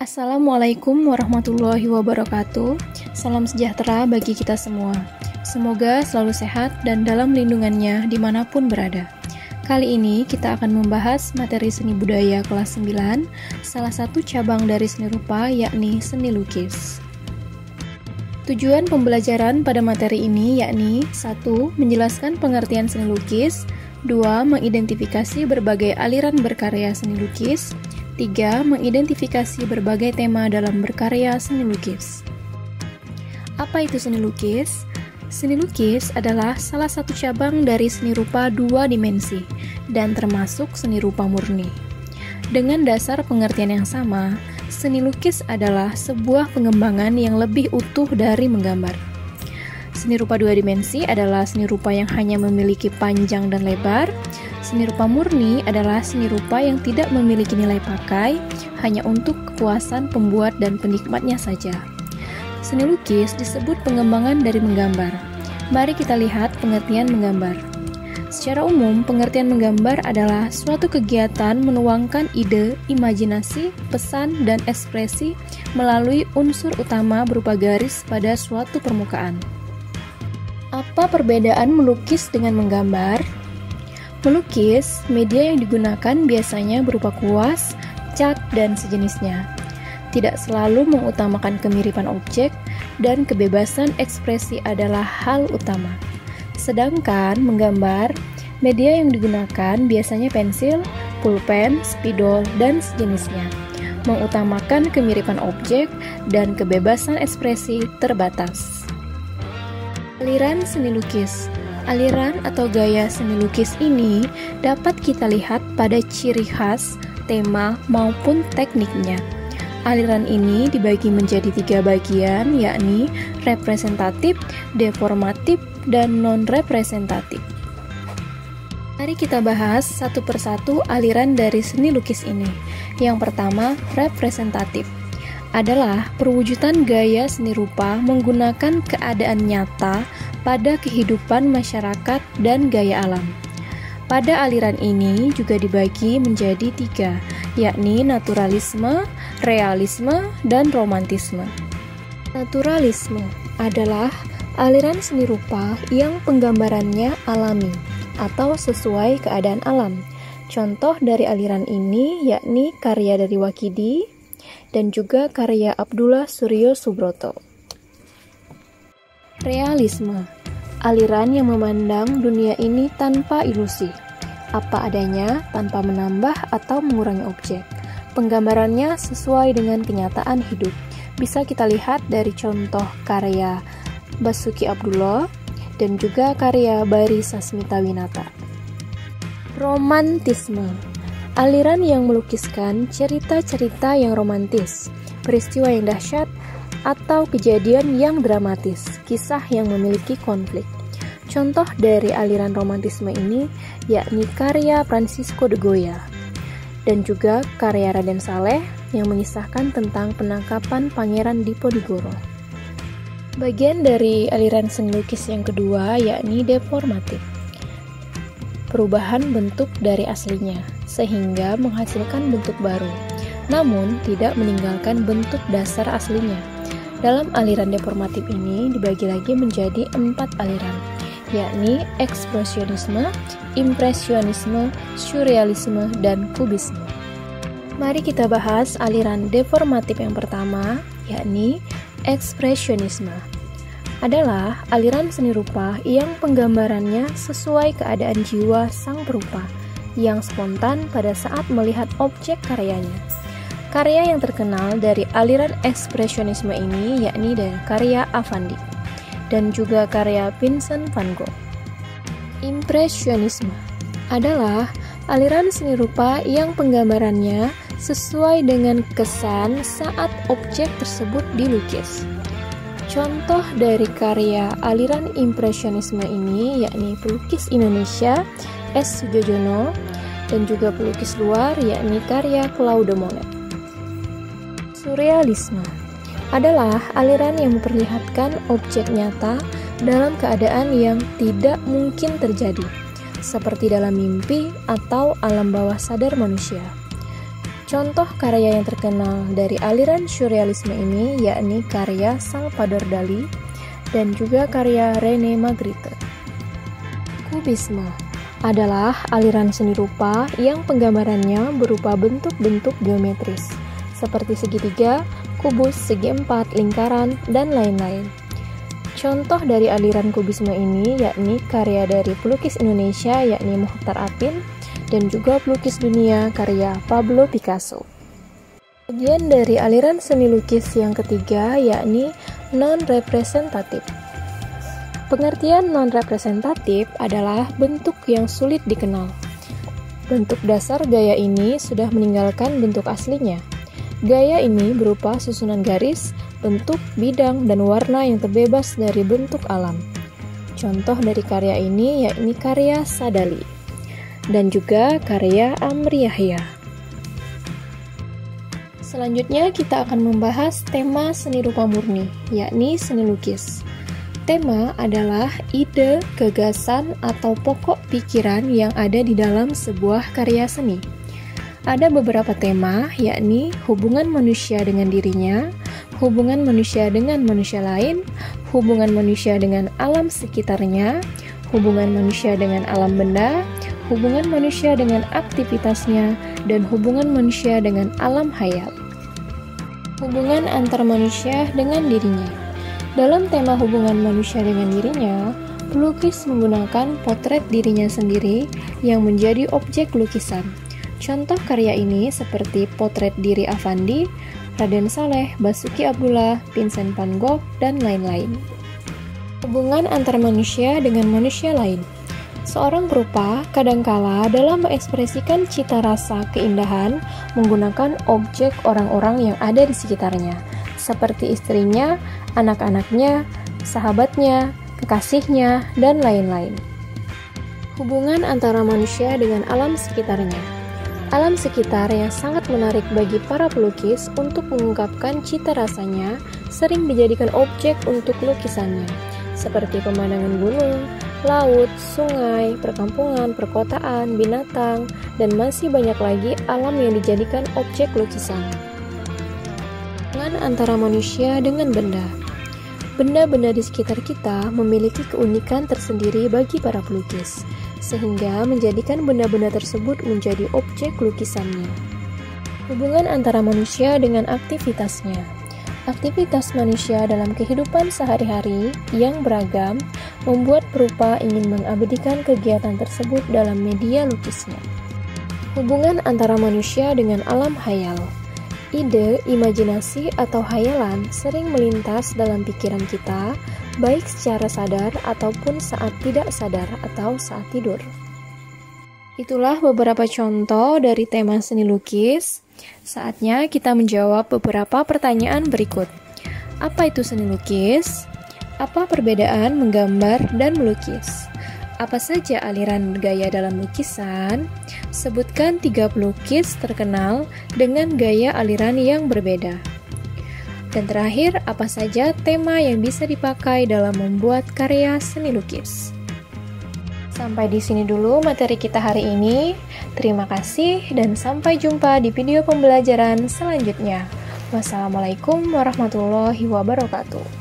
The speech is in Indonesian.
Assalamualaikum warahmatullahi wabarakatuh. Salam sejahtera bagi kita semua. Semoga selalu sehat dan dalam lindungannya dimanapun berada. Kali ini kita akan membahas materi seni budaya kelas 9, salah satu cabang dari seni rupa yakni seni lukis. Tujuan pembelajaran pada materi ini yakni 1. Menjelaskan pengertian seni lukis, 2. Mengidentifikasi berbagai aliran berkarya seni lukis, 3. Mengidentifikasi berbagai tema dalam berkarya seni lukis. Apa itu seni lukis? Seni lukis adalah salah satu cabang dari seni rupa dua dimensi dan termasuk seni rupa murni. Dengan dasar pengertian yang sama, seni lukis adalah sebuah pengembangan yang lebih utuh dari menggambar. Seni rupa dua dimensi adalah seni rupa yang hanya memiliki panjang dan lebar. Seni rupa murni adalah seni rupa yang tidak memiliki nilai pakai, hanya untuk kepuasan pembuat dan penikmatnya saja. Seni lukis disebut pengembangan dari menggambar. Mari kita lihat pengertian menggambar. Secara umum, pengertian menggambar adalah suatu kegiatan menuangkan ide, imajinasi, pesan, dan ekspresi melalui unsur utama berupa garis pada suatu permukaan. Apa perbedaan melukis dengan menggambar? Melukis, media yang digunakan biasanya berupa kuas, cat, dan sejenisnya. Tidak selalu mengutamakan kemiripan objek, dan kebebasan ekspresi adalah hal utama. Sedangkan menggambar, media yang digunakan biasanya pensil, pulpen, spidol, dan sejenisnya. Mengutamakan kemiripan objek, dan kebebasan ekspresi terbatas. Aliran seni lukis. Aliran atau gaya seni lukis ini dapat kita lihat pada ciri khas, tema, maupun tekniknya. Aliran ini dibagi menjadi 3 bagian, yakni representatif, deformatif, dan non-representatif. Mari kita bahas satu persatu aliran dari seni lukis ini. Yang pertama, representatif. Adalah perwujudan gaya seni rupa menggunakan keadaan nyata pada kehidupan masyarakat dan gaya alam. Pada aliran ini juga dibagi menjadi 3, yakni naturalisme, realisme, dan romantisme. Naturalisme adalah aliran seni rupa yang penggambarannya alami atau sesuai keadaan alam. Contoh dari aliran ini yakni karya dari Wakidi dan juga karya Abdullah Suryo Subroto. Realisme, aliran yang memandang dunia ini tanpa ilusi, apa adanya tanpa menambah atau mengurangi objek. Penggambarannya sesuai dengan kenyataan hidup. Bisa kita lihat dari contoh karya Basuki Abdullah dan juga karya Bari Sasmita Winata. Romantisme, aliran yang melukiskan cerita-cerita yang romantis, peristiwa yang dahsyat, atau kejadian yang dramatis, kisah yang memiliki konflik. Contoh dari aliran romantisme ini yakni karya Francisco de Goya dan juga karya Raden Saleh yang mengisahkan tentang penangkapan Pangeran Diponegoro. Bagian dari aliran seni lukis yang kedua yakni deformatif. Perubahan bentuk dari aslinya sehingga menghasilkan bentuk baru, namun tidak meninggalkan bentuk dasar aslinya. Dalam aliran deformatif ini dibagi lagi menjadi 4 aliran, yakni ekspresionisme, impresionisme, surrealisme, dan kubisme. Mari kita bahas aliran deformatif yang pertama, yakni ekspresionisme. Adalah aliran seni rupa yang penggambarannya sesuai keadaan jiwa sang perupa, yang spontan pada saat melihat objek karyanya. Karya yang terkenal dari aliran ekspresionisme ini yakni dari karya Affandi dan juga karya Vincent van Gogh. Impresionisme adalah aliran seni rupa yang penggambarannya sesuai dengan kesan saat objek tersebut dilukis. Contoh dari karya aliran impresionisme ini yakni pelukis Indonesia S. Sujojono dan juga pelukis luar yakni karya Claude Monet. Surrealisme adalah aliran yang memperlihatkan objek nyata dalam keadaan yang tidak mungkin terjadi, seperti dalam mimpi atau alam bawah sadar manusia. Contoh karya yang terkenal dari aliran surrealisme ini yakni karya Salvador Dali dan juga karya René Magritte. Kubisme adalah aliran seni rupa yang penggambarannya berupa bentuk-bentuk geometris, seperti segitiga, kubus, segi empat, lingkaran, dan lain-lain. Contoh dari aliran kubisme ini yakni karya dari pelukis Indonesia yakni Mochtar Apin dan juga pelukis dunia karya Pablo Picasso. Bagian dari aliran seni lukis yang ketiga yakni non-representatif. Pengertian non-representatif adalah bentuk yang sulit dikenal. Bentuk dasar gaya ini sudah meninggalkan bentuk aslinya. Gaya ini berupa susunan garis, bentuk, bidang, dan warna yang terbebas dari bentuk alam. Contoh dari karya ini yakni karya Sadali dan juga karya Amri Yahya. Selanjutnya kita akan membahas tema seni rupa murni, yakni seni lukis. Tema adalah ide, gagasan, atau pokok pikiran yang ada di dalam sebuah karya seni. Ada beberapa tema, yakni hubungan manusia dengan dirinya, hubungan manusia dengan manusia lain, hubungan manusia dengan alam sekitarnya, hubungan manusia dengan alam benda, hubungan manusia dengan aktivitasnya, dan hubungan manusia dengan alam hayal. Hubungan antar manusia dengan dirinya. Dalam tema hubungan manusia dengan dirinya, pelukis menggunakan potret dirinya sendiri yang menjadi objek lukisan. Contoh karya ini seperti potret diri Avandi, Raden Saleh, Basuki Abdullah, Vincent van Gogh, dan lain-lain. Hubungan antar manusia dengan manusia lain. Seorang perupa kadangkala dalam mengekspresikan cita rasa keindahan menggunakan objek orang-orang yang ada di sekitarnya, seperti istrinya, anak-anaknya, sahabatnya, kekasihnya, dan lain-lain. Hubungan antara manusia dengan alam sekitarnya. Alam sekitar yang sangat menarik bagi para pelukis untuk mengungkapkan cita rasanya sering dijadikan objek untuk lukisannya, seperti pemandangan gunung, laut, sungai, perkampungan, perkotaan, binatang, dan masih banyak lagi alam yang dijadikan objek lukisan. Hubungan antara manusia dengan benda. Benda-benda di sekitar kita memiliki keunikan tersendiri bagi para pelukis, sehingga menjadikan benda-benda tersebut menjadi objek lukisannya. Hubungan antara manusia dengan aktivitasnya. Aktivitas manusia dalam kehidupan sehari-hari yang beragam membuat perupa ingin mengabadikan kegiatan tersebut dalam media lukisnya. Hubungan antara manusia dengan alam hayal. Ide, imajinasi, atau hayalan sering melintas dalam pikiran kita, baik secara sadar ataupun saat tidak sadar atau saat tidur. Itulah beberapa contoh dari tema seni lukis. Saatnya kita menjawab beberapa pertanyaan berikut. Apa itu seni lukis? Apa perbedaan menggambar dan melukis? Apa saja aliran gaya dalam lukisan? Sebutkan 3 pelukis terkenal dengan gaya aliran yang berbeda. Dan terakhir, apa saja tema yang bisa dipakai dalam membuat karya seni lukis? Sampai di sini dulu materi kita hari ini. Terima kasih dan sampai jumpa di video pembelajaran selanjutnya. Wassalamualaikum warahmatullahi wabarakatuh.